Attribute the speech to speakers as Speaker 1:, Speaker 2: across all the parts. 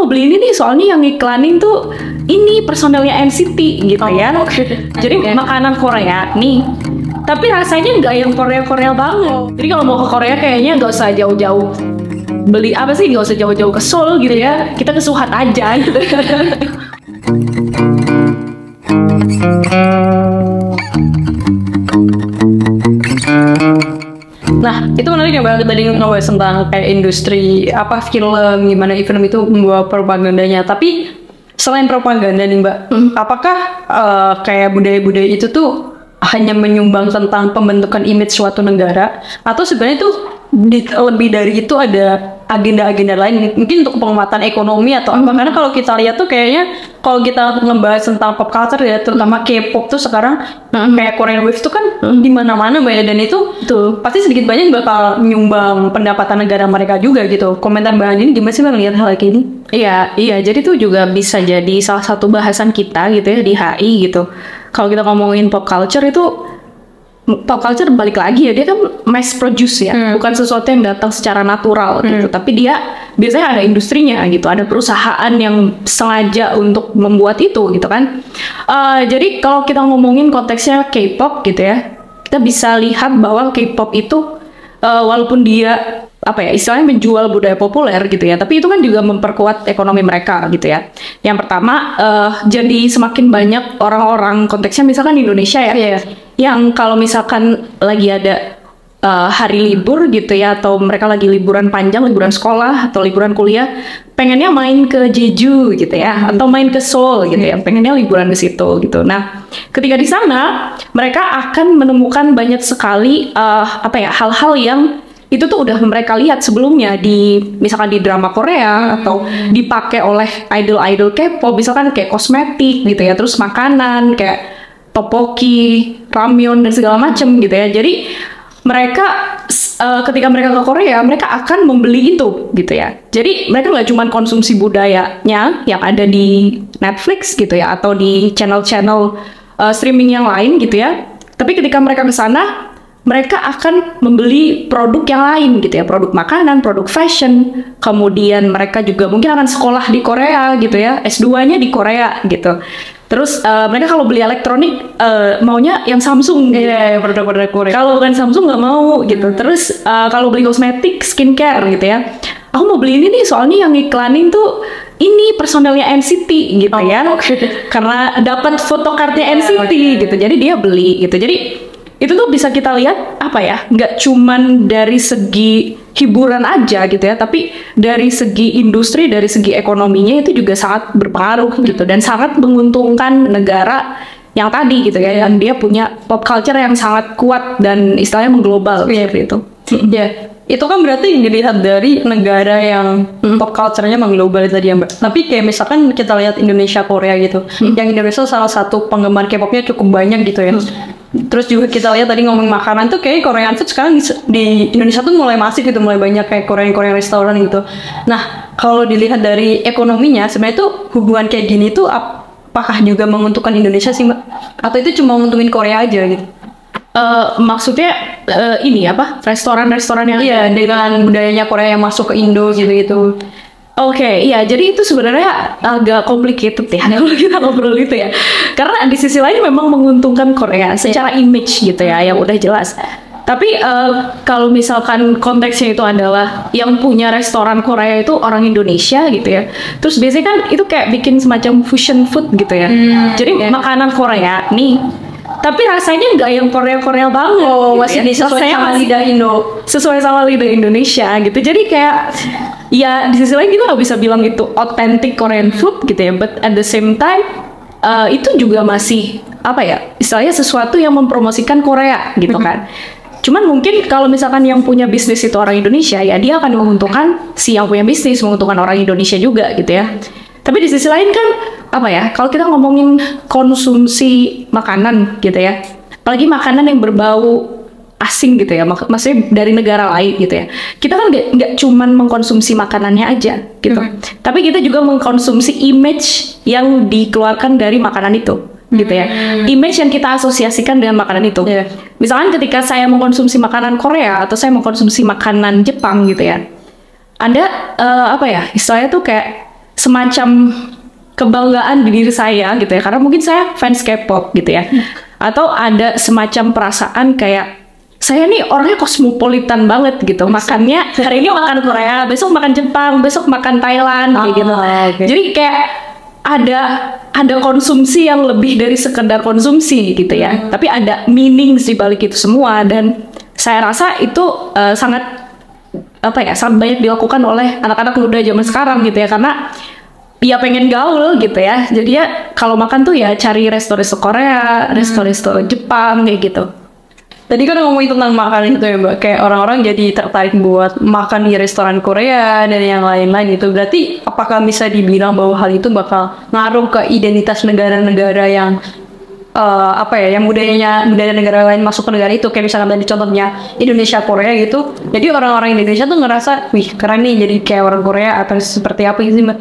Speaker 1: mau beli ini nih soalnya yang iklanin tuh ini personelnya NCT gitu ya. Jadi makanan Korea nih, tapi rasanya nggak yang Korea banget. Jadi kalau mau ke Korea kayaknya nggak usah jauh-jauh beli apa sih, nggak usah jauh-jauh ke Seoul gitu ya. Kita ke Suhat aja gitu. Nah, itu menarik ya banget tadi ngebahas tentang kayak industri apa film, gimana film itu membawa propagandanya. Tapi selain propaganda nih Mbak, apakah kayak budaya-budaya itu tuh hanya menyumbang tentang pembentukan image suatu negara, atau sebenarnya tuh lebih dari itu ada agenda-agenda lain, mungkin untuk penguatan ekonomi atau apa? Karena kalau kita lihat tuh kayaknya kalau kita ngebahas tentang pop culture ya, terutama K-pop tuh sekarang kayak Korean Wave tuh kan di mana-mana Mbak ya, dan itu tuh pasti sedikit banyak bakal nyumbang pendapatan negara mereka juga gitu. Komentar Mbak Andin gimana sih Mbak ngeliat hal kayak ini? Iya, jadi tuh juga bisa jadi salah satu bahasan kita gitu ya di HI gitu. Kalau kita ngomongin pop culture itu, pop culture balik lagi ya, dia kan mass produce ya, bukan sesuatu yang datang secara natural gitu, tapi dia biasanya ada industrinya gitu, ada perusahaan yang sengaja untuk membuat itu gitu kan. Jadi kalau kita ngomongin konteksnya K-pop gitu ya, kita bisa lihat bahwa K-pop itu walaupun dia apa ya istilahnya menjual budaya populer gitu ya, tapi itu kan juga memperkuat ekonomi mereka gitu ya. Yang pertama jadi semakin banyak orang-orang, konteksnya misalkan di Indonesia ya, yang kalau misalkan lagi ada hari libur gitu ya, atau mereka lagi liburan panjang, liburan sekolah atau liburan kuliah, pengennya main ke Jeju gitu ya, atau main ke Seoul gitu ya, pengennya liburan ke situ gitu. Nah, ketika di sana mereka akan menemukan banyak sekali hal-hal yang itu tuh udah mereka lihat sebelumnya di misalkan di drama Korea atau dipakai oleh idol-idol K-pop, misalkan kayak kosmetik gitu ya, terus makanan kayak tteokbokki, ramyeon dan segala macem gitu ya. Jadi mereka ketika mereka ke Korea, mereka akan membeli itu gitu ya. Jadi mereka nggak cuma konsumsi budayanya yang ada di Netflix gitu ya, atau di channel-channel streaming yang lain gitu ya. Tapi ketika mereka ke sana, mereka akan membeli produk yang lain gitu ya, produk makanan, produk fashion. Kemudian mereka juga mungkin akan sekolah di Korea gitu ya, S2-nya di Korea gitu. Terus mereka kalau beli elektronik maunya yang Samsung gitu. Produk-produk Korea. Kalau bukan Samsung nggak mau gitu. Terus kalau beli kosmetik, skincare gitu ya, aku mau beli ini nih soalnya yang iklanin tuh ini personelnya NCT gitu ya. Karena dapat fotokartnya NCT gitu. Jadi dia beli gitu. Jadi itu tuh bisa kita lihat apa ya, nggak cuman dari segi hiburan aja gitu ya, tapi dari segi industri, dari segi ekonominya itu juga sangat berpengaruh gitu, dan sangat menguntungkan negara yang tadi gitu ya, yang dia punya pop culture yang sangat kuat dan istilahnya mengglobal seperti itu. Itu kan berarti dilihat dari negara yang pop culture-nya mengglobal tadi ya Mbak. Tapi kayak misalkan kita lihat Indonesia, Korea gitu, yang Indonesia salah satu penggemar K-popnya cukup banyak gitu ya. Terus juga kita lihat tadi ngomong makanan tuh kayak Korean food sekarang di Indonesia tuh mulai masif gitu, mulai banyak kayak Korean restoran gitu. Nah, kalau dilihat dari ekonominya sebenarnya tuh hubungan kayak gini tuh apakah juga menguntungkan Indonesia sih Mbak? Atau itu cuma menguntungin Korea aja gitu? Maksudnya ini apa? Restoran-restoran yang dengan budayanya Korea yang masuk ke Indo gitu-gitu. Iya, jadi itu sebenarnya agak complicated ya kalau kita ngobrol gitu ya. Karena di sisi lain memang menguntungkan Korea secara image gitu ya, yang udah jelas. Tapi kalau misalkan konteksnya itu adalah yang punya restoran Korea itu orang Indonesia gitu ya. Terus biasanya kan itu kayak bikin semacam fusion food gitu ya. Jadi makanan Korea nih, tapi rasanya nggak yang Korea banget. Masih sesuai sama lidah Indo, sesuai sama lidah Indonesia gitu. Jadi kayak ya di sisi lain kita nggak bisa bilang itu authentic Korean food gitu ya, but at the same time itu juga masih apa ya istilahnya sesuatu yang mempromosikan Korea gitu kan. Cuman mungkin kalau misalkan yang punya bisnis itu orang Indonesia, ya dia akan menguntungkan si yang punya bisnis, menguntungkan orang Indonesia juga gitu ya. Tapi di sisi lain kan apa ya, kalau kita ngomongin konsumsi makanan gitu ya, apalagi makanan yang berbau asing gitu ya, maksudnya dari negara lain gitu ya, kita kan nggak cuman mengkonsumsi makanannya aja gitu, tapi kita juga mengkonsumsi image yang dikeluarkan dari makanan itu gitu ya, image yang kita asosiasikan dengan makanan itu. Misalkan ketika saya mengkonsumsi makanan Korea atau saya mengkonsumsi makanan Jepang gitu ya, Anda apa ya istilahnya tuh kayak
Speaker 2: semacam kebanggaan di diri saya gitu ya, karena mungkin saya fans K-pop gitu ya, atau ada semacam perasaan kayak saya nih orangnya kosmopolitan banget gitu, makannya hari ini makan Korea, besok makan Jepang, besok makan Thailand kayak gitu. Jadi kayak ada konsumsi yang lebih dari sekedar konsumsi gitu ya, tapi ada meaning di balik itu semua, dan saya rasa itu sangat sangat banyak dilakukan oleh anak-anak muda zaman sekarang gitu ya, karena ya pengen gaul gitu ya, jadi ya kalau makan tuh ya cari resto-resto Korea, resto-resto Jepang kayak gitu.
Speaker 1: Tadi kan ngomongin tentang makanan itu ya Mbak, kayak orang-orang jadi tertarik buat makan di restoran Korea dan yang lain-lain itu. Berarti apakah bisa dibilang bahwa hal itu bakal ngaruh ke identitas negara-negara yang yang budaya negara lain masuk ke negara itu, kayak misalkan tadi contohnya Indonesia Korea gitu. Jadi orang-orang Indonesia tuh ngerasa, wih keren nih jadi kayak orang Korea, atau seperti apa sih Mbak?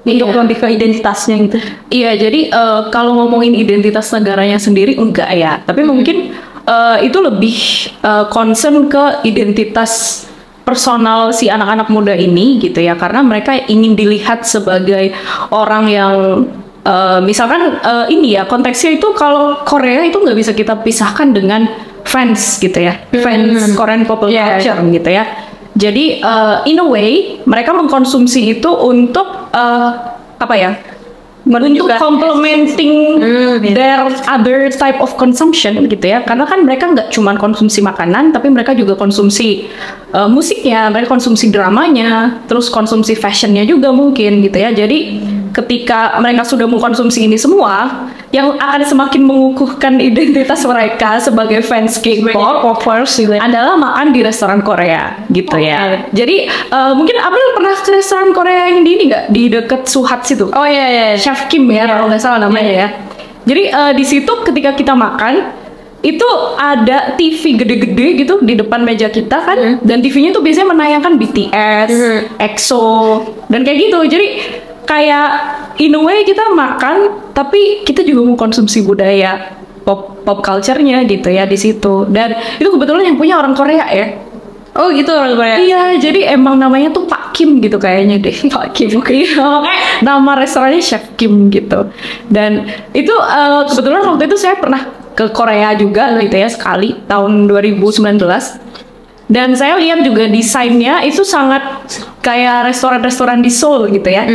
Speaker 1: Untuk lebih ke identitasnya gitu.
Speaker 2: Iya, jadi kalau ngomongin identitas negaranya sendiri enggak ya, tapi mungkin itu lebih concern ke identitas personal si anak-anak muda ini gitu ya, karena mereka ingin dilihat sebagai orang yang misalkan ini ya, konteksnya itu kalau Korea itu nggak bisa kita pisahkan dengan fans gitu ya, fans Korean pop culture gitu ya. Jadi in a way mereka mengkonsumsi itu untuk untuk complementing their other type of consumption gitu ya, karena kan mereka nggak cuma konsumsi makanan, tapi mereka juga konsumsi musiknya, mereka konsumsi dramanya, terus konsumsi fashionnya juga mungkin gitu ya. Jadi ketika mereka sudah mengkonsumsi ini semua, yang akan semakin mengukuhkan identitas mereka sebagai fans K-pop adalah makan di restoran Korea gitu ya. Jadi mungkin April pernah ke restoran Korea yang di ini nggak, di deket Suhat situ?
Speaker 1: Oh iya.
Speaker 2: Chef Kim ya, kalau nggak salah namanya ya. Jadi di situ ketika kita makan itu ada TV gede-gede gitu di depan meja kita kan, dan TV-nya tuh biasanya menayangkan BTS, EXO, dan kayak gitu. Jadi kayak in a way kita makan, tapi kita juga mau konsumsi budaya pop culture-nya gitu ya di situ. Dan itu kebetulan yang punya orang Korea ya.
Speaker 1: Oh gitu, orang Korea.
Speaker 2: Iya, jadi emang namanya tuh Pak Kim gitu kayaknya deh. Pak Kim. Nama restorannya Chef Kim gitu. Dan itu kebetulan waktu itu saya pernah ke Korea juga gitu ya sekali tahun 2019. Dan saya lihat juga desainnya itu sangat kayak restoran-restoran di Seoul gitu ya.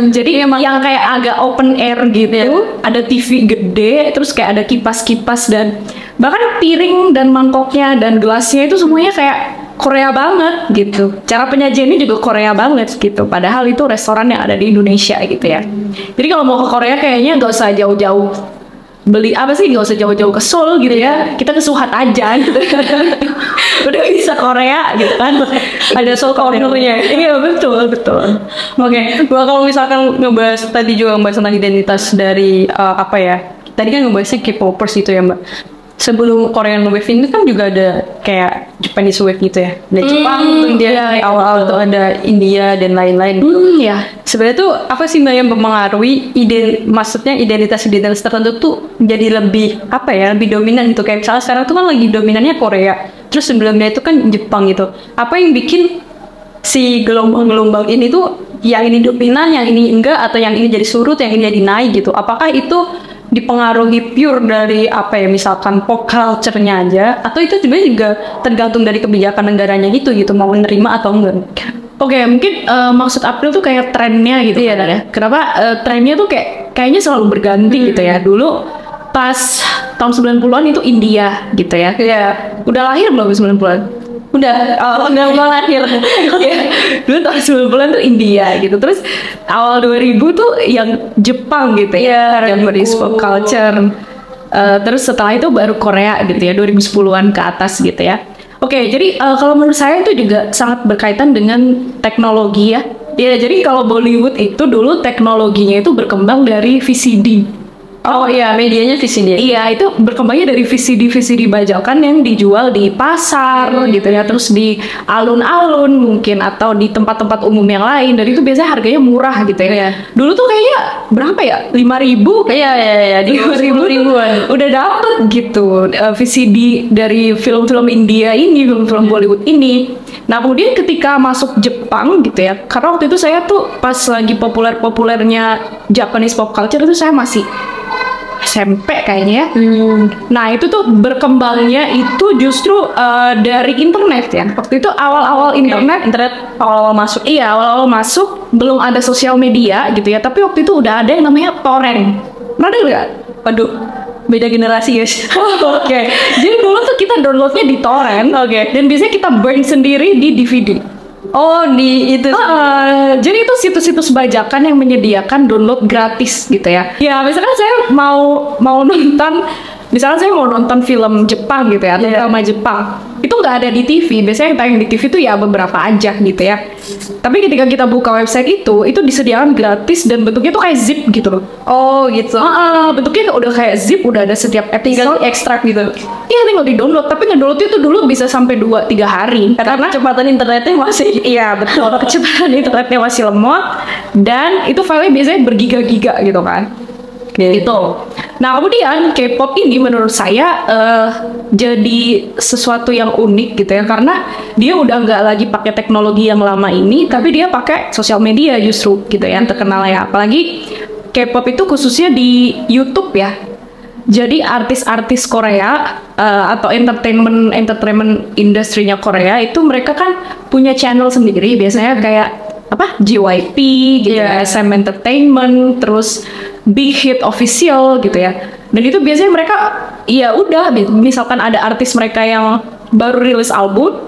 Speaker 2: Jadi emang yang kayak agak open air gitu, ada TV gede, terus kayak ada kipas-kipas, dan bahkan piring dan mangkoknya dan gelasnya itu semuanya kayak Korea banget gitu. Cara penyajiannya juga Korea banget gitu. Padahal itu restoran yang ada di Indonesia gitu ya. Jadi kalau mau ke Korea kayaknya nggak usah jauh-jauh beli nggak usah jauh-jauh ke Seoul gitu ya, kita ke Suhat aja gitu. Udah bisa Korea gitu kan, ada Seoul corner-nya.
Speaker 1: Iya betul. Oke. Kalau misalkan ngebahas tadi juga ngebahas tentang identitas dari tadi kan ngebahasnya K-popers itu ya Mbak. Sebelum Korean Wave ini kan juga ada kayak Japanese Wave gitu ya. Ada Jepang, awal-awal tuh ada India dan lain-lain gitu. Sebenarnya tuh apa sih Mbak yang mempengaruhi maksudnya identitas tertentu tuh jadi lebih lebih dominan gitu. Kayak misalnya sekarang tuh kan lagi dominannya Korea. Terus sebelumnya itu kan Jepang gitu. Apa yang bikin si gelombang-gelombang ini tuh yang ini dominan, yang ini enggak, atau yang ini jadi surut, yang ini jadi naik gitu? Apakah itu dipengaruhi pure dari misalkan pop culture-nya aja, atau itu sebenarnya juga tergantung dari kebijakan negaranya gitu mau menerima atau enggak?
Speaker 2: Oke, mungkin maksud April tuh kayak trennya gitu ya. Kenapa trennya tuh kayaknya selalu berganti gitu ya. Dulu pas tahun 90-an itu India gitu ya. Udah lahir belum 90-an? Udah lahir. Dulu tahun 90-an tuh India gitu. Terus awal 2000 tuh yang Jepang gitu ya, yang berisi pop culture. Terus setelah itu baru Korea gitu ya, 2010-an ke atas gitu ya. Oke, jadi kalau menurut saya itu juga sangat berkaitan dengan teknologi ya. Jadi kalau Bollywood itu dulu teknologinya itu berkembang dari VCD.
Speaker 1: Oh iya, medianya VCD.
Speaker 2: Iya, itu berkembangnya dari VCD bajakan yang dijual di pasar gitu ya, terus di alun-alun mungkin, atau di tempat-tempat umum yang lain. Dan itu biasanya harganya murah gitu ya. Dulu tuh kayaknya berapa ya? 5.000.
Speaker 1: Di 5.000-an.
Speaker 2: Udah dapet gitu VCD dari film-film India ini, film-film Bollywood ini. Nah kemudian ketika masuk Jepang gitu ya, karena waktu itu saya tuh pas lagi populer-populernya Japanese pop culture itu saya masih SMP kayaknya ya. Nah itu tuh berkembangnya itu justru dari internet ya. Waktu itu awal-awal internet
Speaker 1: awal-awal masuk.
Speaker 2: Iya, awal-awal masuk belum ada sosial media gitu ya. Tapi waktu itu udah ada yang namanya torrent. Pernah dengar nggak?
Speaker 1: Waduh, beda generasi guys.
Speaker 2: Oke. Jadi dulu tuh kita downloadnya di torrent. Dan biasanya kita burn sendiri di DVD.
Speaker 1: Oh, di itu.
Speaker 2: Jadi itu situs-situs bajakan yang menyediakan download gratis gitu ya. Ya, misalkan saya mau nonton, misalnya saya mau nonton film Jepang gitu ya, drama Jepang. Itu nggak ada di TV. Biasanya yang tayang di TV itu ya beberapa aja gitu ya. Tapi ketika kita buka website itu disediakan gratis dan bentuknya tuh kayak zip gitu loh.
Speaker 1: Oh gitu.
Speaker 2: Bentuknya udah kayak zip, udah ada setiap
Speaker 1: Tinggal
Speaker 2: episode.
Speaker 1: ekstrak gitu.
Speaker 2: Iya, tinggal di-download. Tapi nge-download itu dulu bisa sampai 2-3 hari.
Speaker 1: Karena kecepatan internetnya masih.
Speaker 2: Iya betul, kecepatan internetnya masih lemot. Dan itu filenya biasanya bergiga-giga gitu kan. Gitu. Nah kemudian K-pop ini menurut saya jadi sesuatu yang unik gitu ya, karena dia udah nggak lagi pakai teknologi yang lama ini, tapi dia pakai sosial media justru gitu ya, terkenal ya. Apalagi K-pop itu khususnya di YouTube ya. Jadi artis-artis Korea atau entertainment industrinya Korea itu mereka kan punya channel sendiri, biasanya kayak apa JYP gitu ya, SM Entertainment, terus Big Hit Official gitu ya. Dan itu biasanya mereka ya udah, misalkan ada artis mereka yang baru rilis album,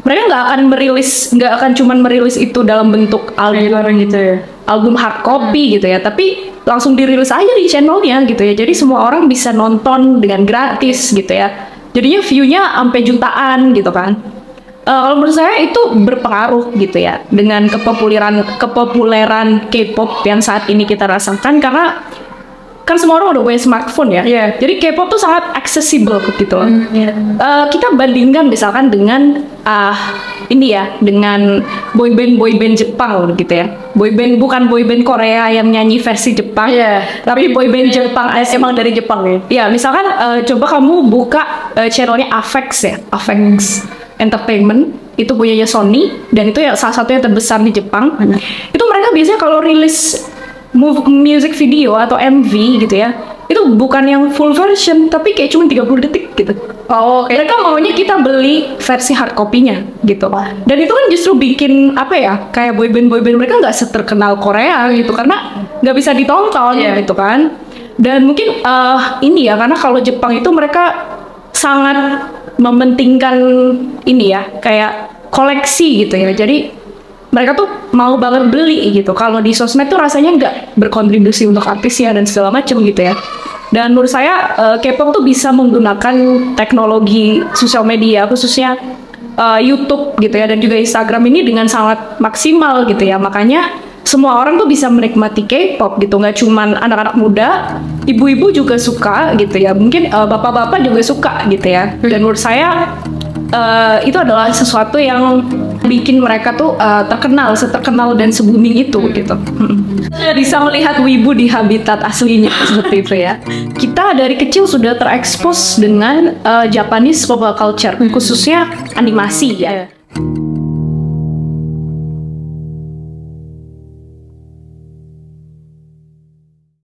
Speaker 2: mereka nggak akan cuman merilis itu dalam bentuk album
Speaker 1: gitu ya,
Speaker 2: album hard copy gitu ya, tapi langsung dirilis aja di channelnya gitu ya. Jadi semua orang bisa nonton dengan gratis gitu ya. Jadinya view-nya sampai jutaan gitu kan. Kalau menurut saya itu berpengaruh gitu ya dengan kepopuleran K-pop yang saat ini kita rasakan, karena kan semua orang udah punya smartphone ya. Jadi K-pop tuh sangat accessible gitu loh. Kita bandingkan misalkan dengan ini ya, dengan boyband Jepang gitu ya. Bukan boyband Korea yang nyanyi versi Jepang, tapi boyband Jepang
Speaker 1: emang dari Jepang ya.
Speaker 2: Ya, misalkan coba kamu buka channelnya Avex ya, Avex Entertainment, itu punyanya Sony dan itu ya salah satu yang terbesar di Jepang. Itu mereka biasanya kalau rilis music video atau MV gitu ya, itu bukan yang full version, tapi kayak cuma 30 detik gitu. Mereka maunya kita beli versi hard copy-nya gitu. Dan itu kan justru bikin apa ya, kayak boyband mereka nggak seterkenal Korea gitu, karena nggak bisa ditonton gitu kan. Dan mungkin ini ya, karena kalau Jepang itu mereka sangat mementingkan ini ya, kayak koleksi gitu ya. Jadi mereka tuh mau banget beli gitu. Kalau di sosmed tuh rasanya nggak berkontribusi untuk artisnya dan segala macam gitu ya. Dan menurut saya K-pop tuh bisa menggunakan teknologi sosial media, khususnya YouTube gitu ya, dan juga Instagram ini dengan sangat maksimal gitu ya. Makanya semua orang tuh bisa menikmati K-pop gitu, nggak cuman anak-anak muda, ibu-ibu juga suka gitu ya, mungkin bapak-bapak juga suka gitu ya. Dan menurut saya itu adalah sesuatu yang bikin mereka tuh seterkenal dan se-booming itu gitu. Bisa melihat wibu di habitat aslinya seperti itu ya. Kita dari kecil sudah terekspos dengan Japanese pop culture, khususnya animasi ya.